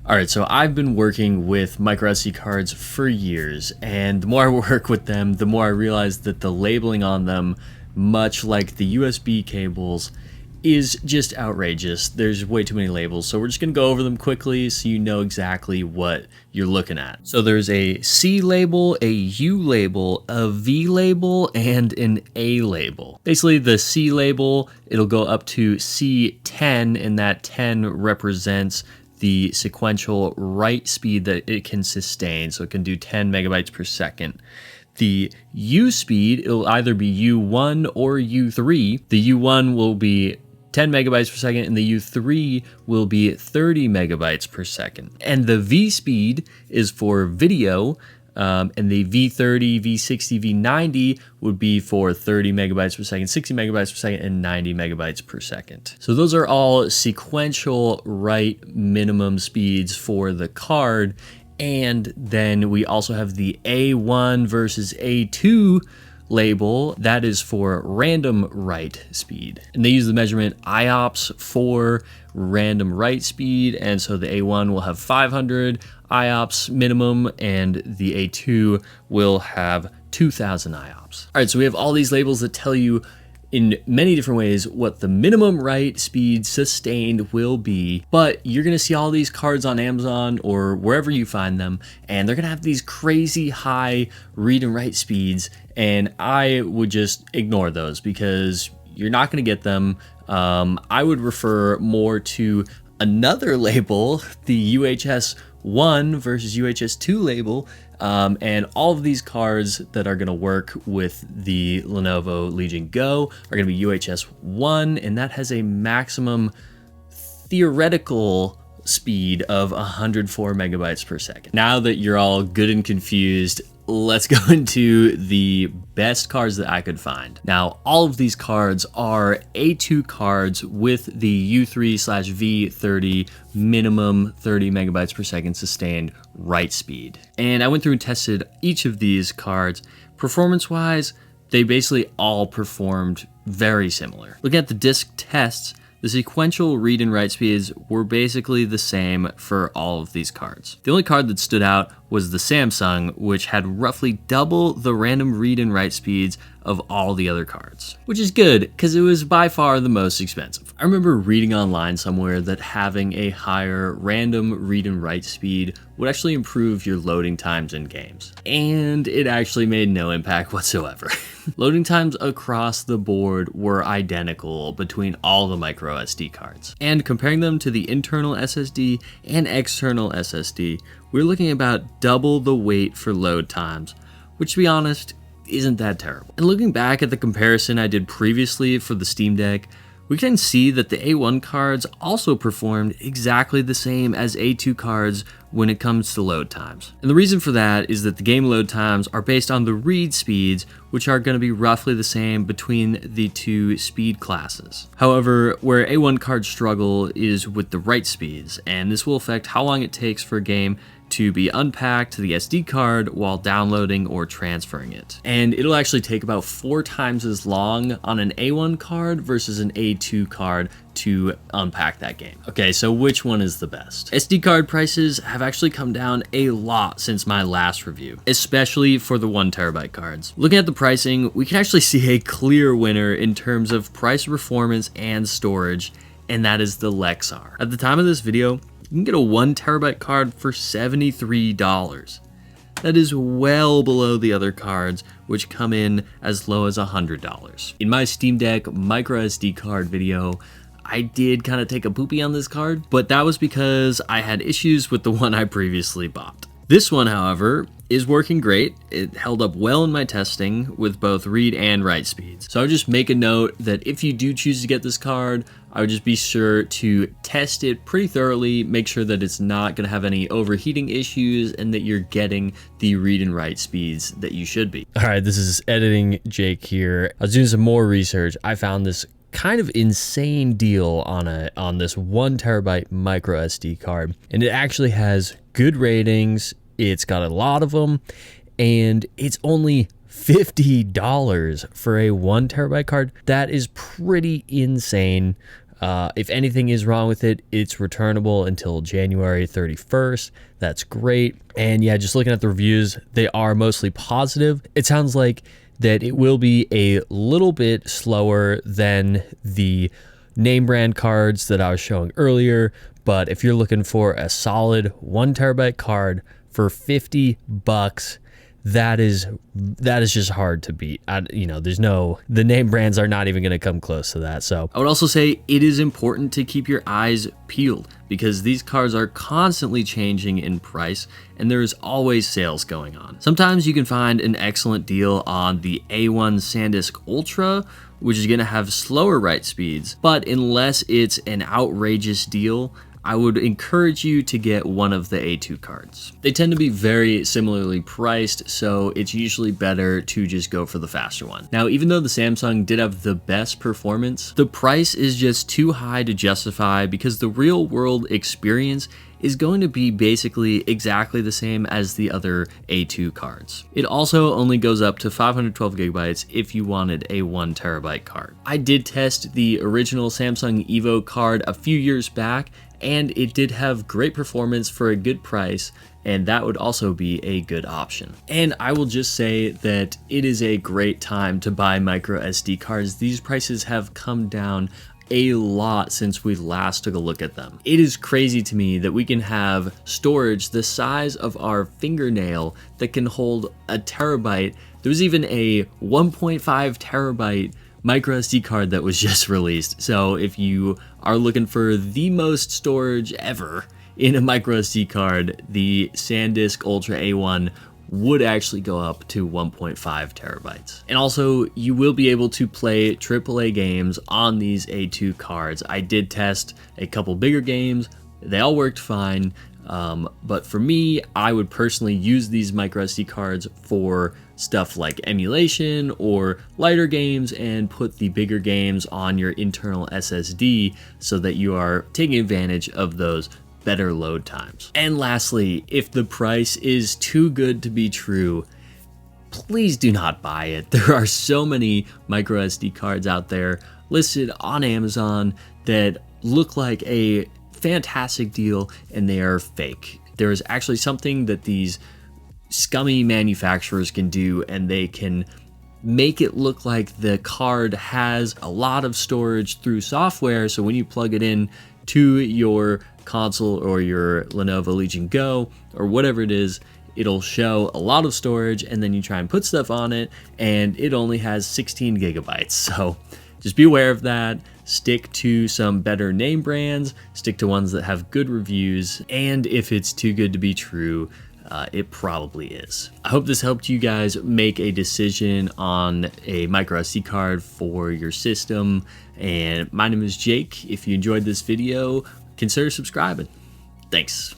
All right, so I've been working with micro SD cards for years, and the more I work with them, the more I realize that the labeling on them, much like the USB cables, is just outrageous. There's way too many labels, so we're just gonna go over them quickly so you know exactly what you're looking at. So there's a C label, a U label, a V label, and an A label. Basically, the C label, it'll go up to C10, and that 10 represents the sequential write speed that it can sustain, so it can do 10 megabytes per second. The U speed, it'll either be U1 or U3. The U1 will be 10 megabytes per second, and the U3 will be 30 megabytes per second. And the V speed is for video, and the V30, V60, V90 would be for 30 megabytes per second, 60 megabytes per second, and 90 megabytes per second. So those are all sequential write minimum speeds for the card. And then we also have the A1 versus A2 label. That is for random write speed. And they use the measurement IOPS for random write speed. And so the A1 will have 500 IOPS minimum, and the A2 will have 2000 IOPS. All right, so we have all these labels that tell you in many different ways what the minimum write speed sustained will be, but you're gonna see all these cards on Amazon or wherever you find them, and they're gonna have these crazy high read and write speeds, and I would just ignore those because you're not gonna get them. I would refer more to another label, the UHS-I versus UHS-II label, and all of these cards that are going to work with the Lenovo Legion Go are going to be UHS-I, and that has a maximum theoretical speed of 104 megabytes per second. Now that you're all good and confused, let's go into the best cards that I could find. Now, all of these cards are A2 cards with the U3/V30 minimum 30 megabytes per second sustained write speed. And I went through and tested each of these cards. Performance-wise, they basically all performed very similar. Looking at the disk tests, the sequential read and write speeds were basically the same for all of these cards. The only card that stood out was the Samsung, which had roughly double the random read and write speeds of all the other cards, which is good because it was by far the most expensive. I remember reading online somewhere that having a higher random read and write speed would actually improve your loading times in games, and it actually made no impact whatsoever. Loading times across the board were identical between all the micro SD cards, and comparing them to the internal SSD and external SSD, we're looking at about double the wait for load times, which, to be honest, isn't that terrible. And looking back at the comparison I did previously for the Steam Deck, we can see that the A1 cards also performed exactly the same as A2 cards when it comes to load times. And the reason for that is that the game load times are based on the read speeds, which are going to be roughly the same between the two speed classes. However, where A1 cards struggle is with the write speeds, and this will affect how long it takes for a game to be unpacked to the SD card while downloading or transferring it. And it'll actually take about 4 times as long on an A1 card versus an A2 card to unpack that game. Okay, so which one is the best? SD card prices have actually come down a lot since my last review, especially for the 1 terabyte cards. Looking at the pricing, we can actually see a clear winner in terms of price, performance, and storage, and that is the Lexar. At the time of this video, you can get a 1 terabyte card for $73. That is well below the other cards, which come in as low as $100. In my Steam Deck micro SD card video, I did kind of take a poopy on this card, but that was because I had issues with the one I previously bought. This one, however, is working great. It held up well in my testing with both read and write speeds. So I would just make a note that if you do choose to get this card, I would just be sure to test it pretty thoroughly, make sure that it's not going to have any overheating issues, and that you're getting the read and write speeds that you should be. All right, this is Editing Jake here. I was doing some more research. I found this kind of insane deal on this 1 terabyte micro SD card, and it actually has good ratings. It's got a lot of them, and it's only $50 for a 1 terabyte card. That is pretty insane. If anything is wrong with it, it's returnable until January 31st. That's great. And yeah, just looking at the reviews, they are mostly positive. It sounds like that it will be a little bit slower than the name brand cards that I was showing earlier. But if you're looking for a solid 1 terabyte card for $50, that is just hard to beat. The name brands are not even going to come close to that. So I would also say it is important to keep your eyes peeled because these cards are constantly changing in price and there's always sales going on. Sometimes you can find an excellent deal on the A1 Sandisk Ultra, which is going to have slower write speeds, but unless it's an outrageous deal, I would encourage you to get one of the A2 cards. They tend to be very similarly priced, so it's usually better to just go for the faster one. Now, even though the Samsung did have the best performance, the price is just too high to justify because the real world experience is going to be basically exactly the same as the other A2 cards. It also only goes up to 512 gigabytes if you wanted a 1 terabyte card. I did test the original Samsung Evo card a few years back, and it did have great performance for a good price, and that would also be a good option. And I will just say that it is a great time to buy micro SD cards. These prices have come down a lot since we last took a look at them. It is crazy to me that we can have storage the size of our fingernail that can hold a terabyte. There was even a 1.5 terabyte micro SD card that was just released. So if you are looking for the most storage ever in a micro SD card, the Sandisk Ultra A1 would actually go up to 1.5 terabytes. And also, you will be able to play AAA games on these A2 cards. I did test a couple bigger games. They all worked fine. But for me, I would personally use these micro SD cards for stuff like emulation or lighter games and put the bigger games on your internal SSD so that you are taking advantage of those better load times. And lastly, if the price is too good to be true, please do not buy it. There are so many micro SD cards out there listed on Amazon that look like a fantastic deal and they are fake. There is actually something that these scummy manufacturers can do, and they can make it look like the card has a lot of storage through software. So when you plug it in to your console or your Lenovo Legion Go or whatever it is, it'll show a lot of storage, and then you try and put stuff on it and it only has 16 gigabytes. So just be aware of that. Stick to some better name brands, stick to ones that have good reviews, and if it's too good to be true, it probably is. I hope this helped you guys make a decision on a micro SD card for your system. And my name is Jake. If you enjoyed this video, consider subscribing. Thanks.